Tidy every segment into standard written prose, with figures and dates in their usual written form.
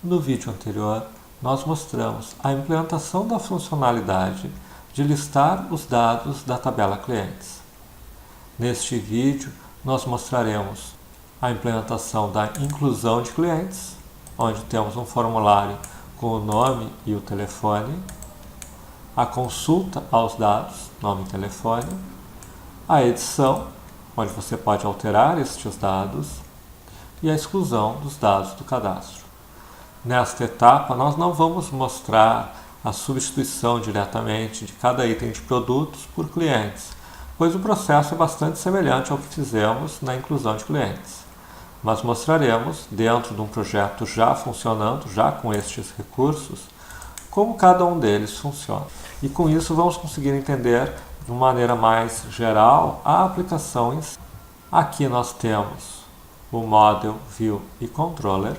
No vídeo anterior, nós mostramos a implementação da funcionalidade de listar os dados da tabela clientes. Neste vídeo, nós mostraremos a implementação da inclusão de clientes, onde temos um formulário com o nome e o telefone, a consulta aos dados, nome e telefone, a edição, onde você pode alterar estes dados, e a exclusão dos dados do cadastro. Nesta etapa, nós não vamos mostrar a substituição diretamente de cada item de produtos por clientes, pois o processo é bastante semelhante ao que fizemos na inclusão de clientes. Mas mostraremos, dentro de um projeto já funcionando, já com estes recursos, como cada um deles funciona. E com isso vamos conseguir entender de uma maneira mais geral a aplicação em si. Aqui nós temos o Model, View e Controller,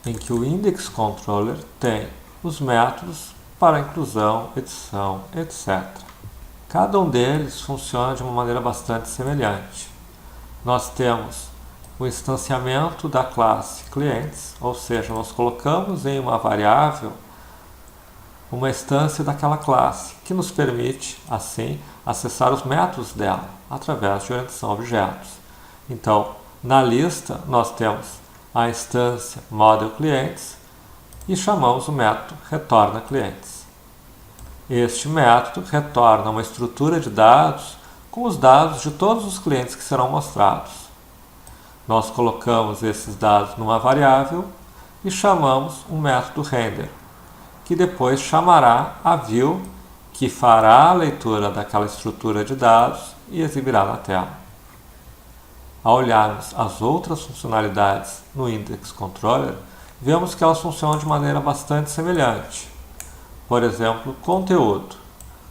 em que o Index Controller tem os métodos para inclusão, edição, etc. Cada um deles funciona de uma maneira bastante semelhante. Nós temos o instanciamento da classe clientes, ou seja, nós colocamos em uma variável uma instância daquela classe, que nos permite, assim, acessar os métodos dela, através de orientação a objetos. Então, na lista, nós temos a instância Model Clientes e chamamos o método Retorna Clientes. Este método retorna uma estrutura de dados com os dados de todos os clientes que serão mostrados. Nós colocamos esses dados numa variável e chamamos um método Render, que depois chamará a View, que fará a leitura daquela estrutura de dados e exibirá na tela. Ao olharmos as outras funcionalidades no Index Controller, vemos que elas funcionam de maneira bastante semelhante. Por exemplo, conteúdo.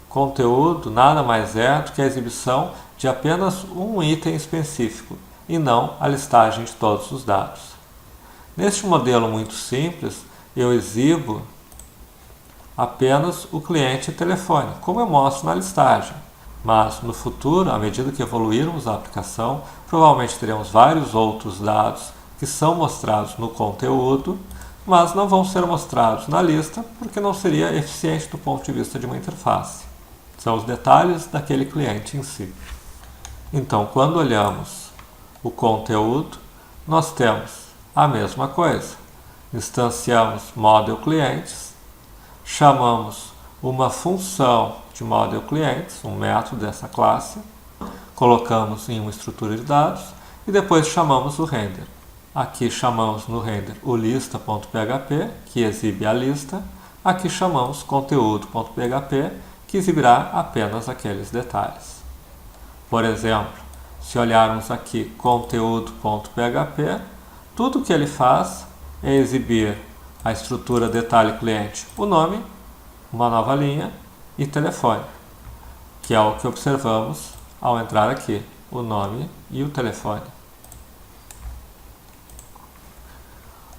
Conteúdo nada mais é do que a exibição de apenas um item específico, e não a listagem de todos os dados. Neste modelo muito simples, eu exibo apenas o cliente e telefone, como eu mostro na listagem. Mas no futuro, à medida que evoluirmos a aplicação, provavelmente teremos vários outros dados que são mostrados no conteúdo, mas não vão ser mostrados na lista porque não seria eficiente do ponto de vista de uma interface. São os detalhes daquele cliente em si. Então, quando olhamos o conteúdo, nós temos a mesma coisa. Instanciamos Model Clientes, chamamos uma função de Model Clientes, um método dessa classe, colocamos em uma estrutura de dados e depois chamamos o render. Aqui chamamos no render o lista.php, que exibe a lista. Aqui chamamos conteúdo.php, que exibirá apenas aqueles detalhes. Por exemplo, se olharmos aqui conteúdo.php, tudo que ele faz é exibir a estrutura detalhe cliente, o nome, uma nova linha e telefone, que é o que observamos ao entrar aqui, o nome e o telefone.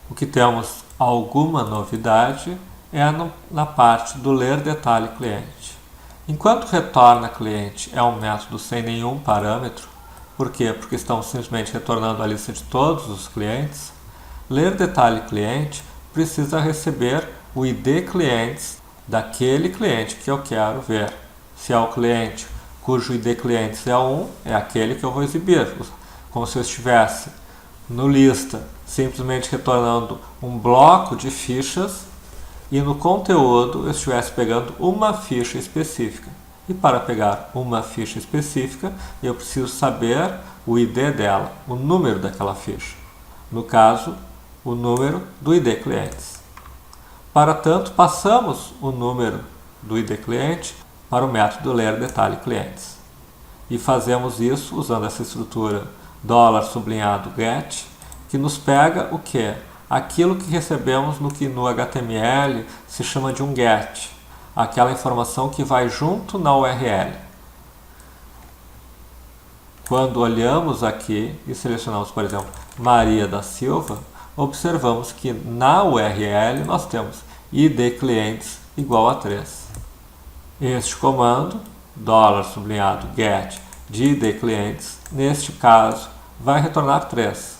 O que temos alguma novidade é na parte do ler detalhe cliente. Enquanto retorna cliente é um método sem nenhum parâmetro, por quê? Porque estamos simplesmente retornando a lista de todos os clientes, ler detalhe cliente precisa receber o ID clientes daquele cliente que eu quero ver. Se é o cliente cujo ID clientes é 1, é aquele que eu vou exibir, como se eu estivesse no lista simplesmente retornando um bloco de fichas e no conteúdo eu estivesse pegando uma ficha específica. E para pegar uma ficha específica, eu preciso saber o ID dela, o número daquela ficha. No caso, o número do ID clientes. Para tanto, passamos o número do ID cliente para o método ler detalhe clientes. E fazemos isso usando essa estrutura $get, que nos pega o que? Aquilo que recebemos no que no HTML se chama de um get, aquela informação que vai junto na URL. Quando olhamos aqui e selecionamos, por exemplo, Maria da Silva, observamos que na URL nós temos ID clientes igual a 3. Este comando, $get de ID clientes, neste caso, vai retornar 3.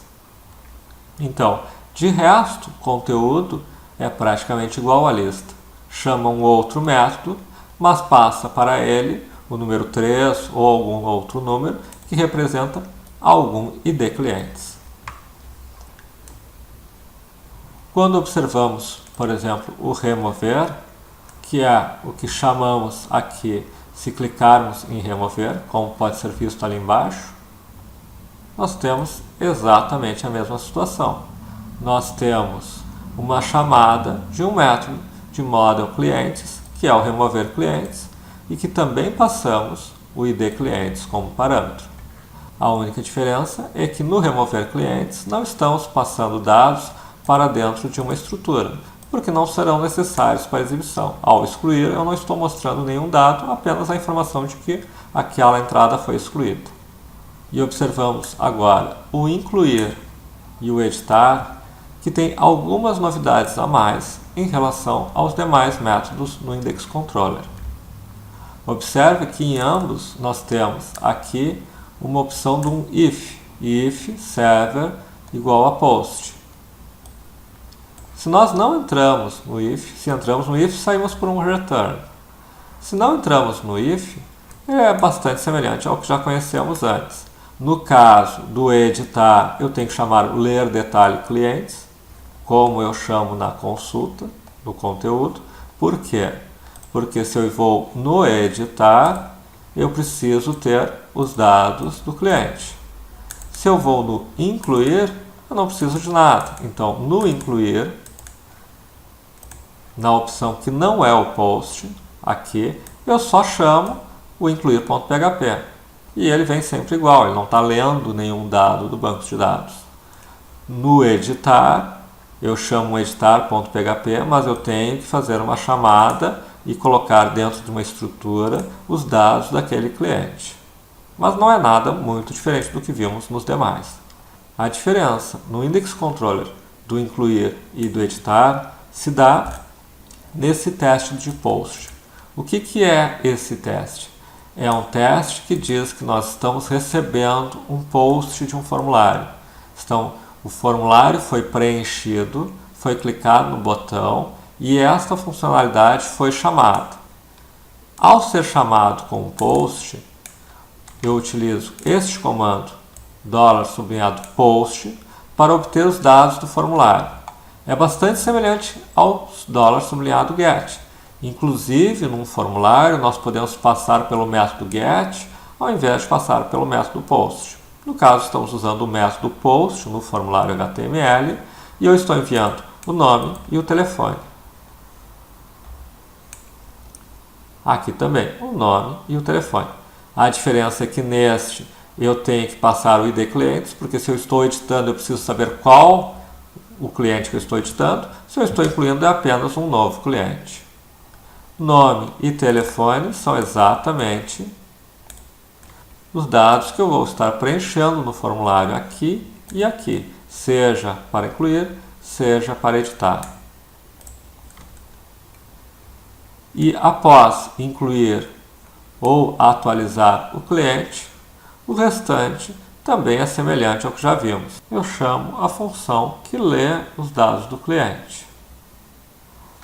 Então, de resto, conteúdo é praticamente igual à lista. Chama um outro método, mas passa para ele o número 3 ou algum outro número que representa algum ID clientes. Quando observamos, por exemplo, o remover, que é o que chamamos aqui, se clicarmos em remover, como pode ser visto ali embaixo, nós temos exatamente a mesma situação. Nós temos uma chamada de um método de model clientes, que é o remover clientes, e que também passamos o ID clientes como parâmetro. A única diferença é que no remover clientes não estamos passando dados para dentro de uma estrutura, porque não serão necessários para a exibição. Ao excluir, eu não estou mostrando nenhum dado, apenas a informação de que aquela entrada foi excluída. E observamos agora o incluir e o editar, que tem algumas novidades a mais em relação aos demais métodos no Index Controller. Observe que em ambos nós temos aqui uma opção de um if server igual a post. Se nós não entramos no if, se entramos no if, saímos por um return. Se não entramos no if, é bastante semelhante ao que já conhecemos antes. No caso do editar, eu tenho que chamar o ler detalhe clientes, como eu chamo na consulta do conteúdo. Por quê? Porque se eu vou no editar, eu preciso ter os dados do cliente. Se eu vou no incluir, eu não preciso de nada. Então, no incluir, na opção que não é o post, aqui, eu só chamo o incluir.php. E ele vem sempre igual, ele não está lendo nenhum dado do banco de dados. No editar, eu chamo editar.php, mas eu tenho que fazer uma chamada e colocar dentro de uma estrutura os dados daquele cliente. Mas não é nada muito diferente do que vimos nos demais. A diferença no Index Controller do incluir e do editar se dá nesse teste de post. O que é esse teste? É um teste que diz que nós estamos recebendo um post de um formulário. Então, o formulário foi preenchido, foi clicado no botão e esta funcionalidade foi chamada. Ao ser chamado com um post, eu utilizo este comando $post para obter os dados do formulário. É bastante semelhante ao $get. Inclusive, num formulário, nós podemos passar pelo método get ao invés de passar pelo método post. No caso, estamos usando o método post no formulário HTML e eu estou enviando o nome e o telefone. Aqui também, o nome e o telefone. A diferença é que neste eu tenho que passar o ID clientes, porque se eu estou editando eu preciso saber qual o cliente que eu estou editando. Se eu estou incluindo é apenas um novo cliente. Nome e telefone são exatamente os dados que eu vou estar preenchendo no formulário aqui e aqui, seja para incluir, seja para editar. E após incluir ou atualizar o cliente, o restante também é semelhante ao que já vimos. Eu chamo a função que lê os dados do cliente.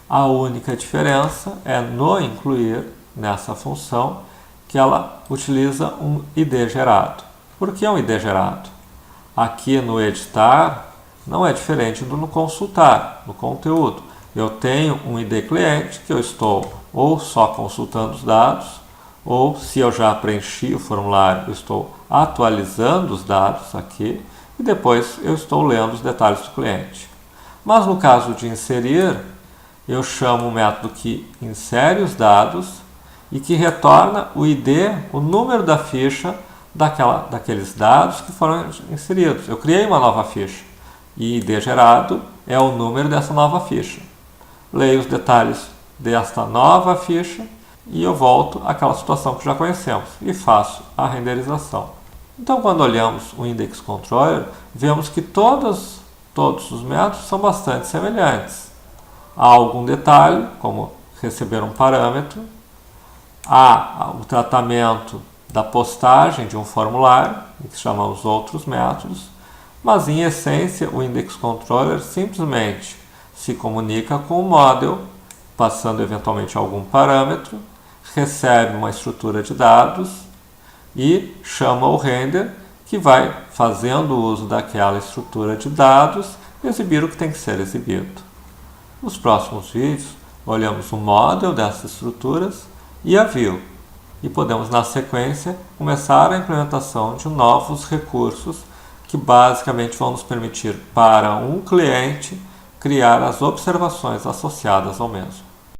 A única diferença é no incluir, nessa função, que ela utiliza um ID gerado. Por que um ID gerado? Aqui no editar, não é diferente do no consultar, no conteúdo. Eu tenho um ID cliente que eu estou ou só consultando os dados, ou se eu já preenchi o formulário, eu estou atualizando os dados aqui, e depois eu estou lendo os detalhes do cliente. Mas no caso de inserir, eu chamo o método que insere os dados e que retorna o ID, o número da ficha daqueles dados que foram inseridos. Eu criei uma nova ficha e ID gerado é o número dessa nova ficha. Leio os detalhes desta nova ficha e eu volto àquela situação que já conhecemos e faço a renderização. Então, quando olhamos o Index Controller, vemos que todos os métodos são bastante semelhantes. Há algum detalhe, como receber um parâmetro, há o tratamento da postagem de um formulário, que chamamos outros métodos, mas em essência o Index Controller simplesmente se comunica com o model, passando eventualmente algum parâmetro, recebe uma estrutura de dados e chama o render, que vai, fazendo uso daquela estrutura de dados, exibir o que tem que ser exibido. Nos próximos vídeos, olhamos o model dessas estruturas e a view, e podemos, na sequência, começar a implementação de novos recursos que basicamente vão nos permitir, para um cliente, criar as observações associadas ao mesmo.